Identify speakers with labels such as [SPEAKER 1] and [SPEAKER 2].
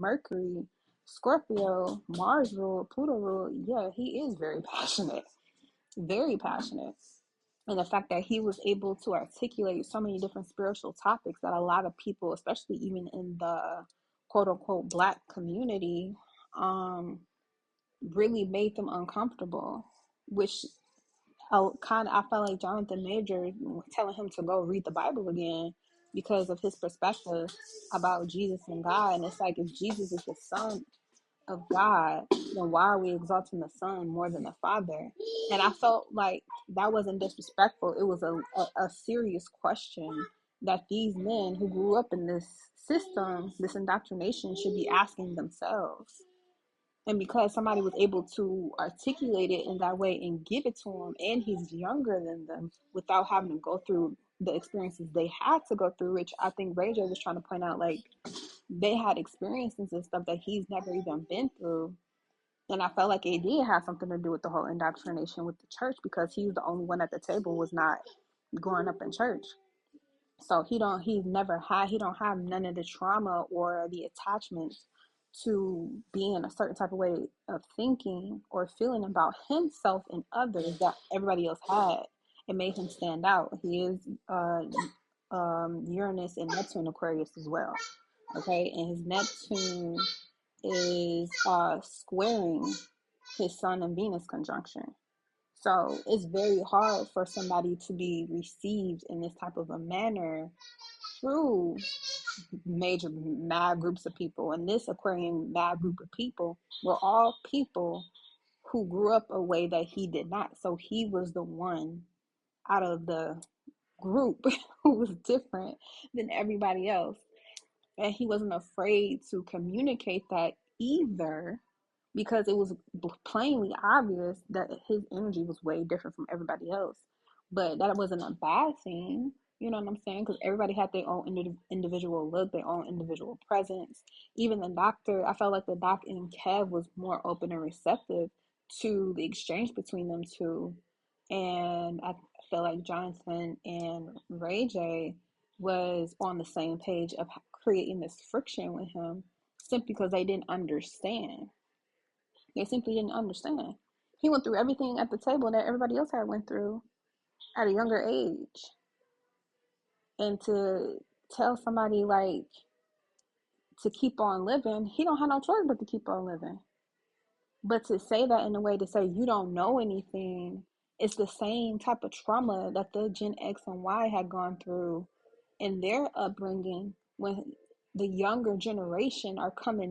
[SPEAKER 1] Mercury, Scorpio, Mars rule, Pluto rule. Yeah, he is very passionate, very passionate. And the fact that he was able to articulate so many different spiritual topics that a lot of people, especially even in the quote unquote black community, really made them uncomfortable, which I felt like Jonathan Major telling him to go read the Bible again because of his perspective about Jesus and God. And it's like, if Jesus is the Son of God, then why are we exalting the Son more than the Father? And I felt like that wasn't disrespectful. It was a serious question that these men who grew up in this system, this indoctrination, should be asking themselves. And because somebody was able to articulate it in that way and give it to him, and he's younger than them, without having to go through the experiences they had to go through, which I think Ray J was trying to point out, like, they had experiences and stuff that he's never even been through. And I felt like it did have something to do with the whole indoctrination with the church, because he was the only one at the table was not growing up in church. So he don't have none of the trauma or the attachments to being a certain type of way of thinking or feeling about himself and others that everybody else had. It made him stand out. He is Uranus and Neptune Aquarius as well. Okay, and his Neptune is squaring his Sun and Venus conjunction. So it's very hard for somebody to be received in this type of a manner through major mad groups of people. And this Aquarian mad group of people were all people who grew up a way that he did not. So he was the one out of the group who was different than everybody else. And he wasn't afraid to communicate that either, because it was plainly obvious that his energy was way different from everybody else. But that wasn't a bad thing, you know what I'm saying? Because everybody had their own individual look, their own individual presence. Even the doctor, I felt like the doc and Kev was more open and receptive to the exchange between them two. And I feel like Jonathan and Ray J was on the same page of creating this friction with him, simply because they didn't understand. They simply didn't understand. He went through everything at the table that everybody else had went through at a younger age. And to tell somebody like to keep on living, he don't have no choice but to keep on living. But to say that in a way to say you don't know anything, it's the same type of trauma that the Gen X and Y had gone through in their upbringing, when the younger generation are coming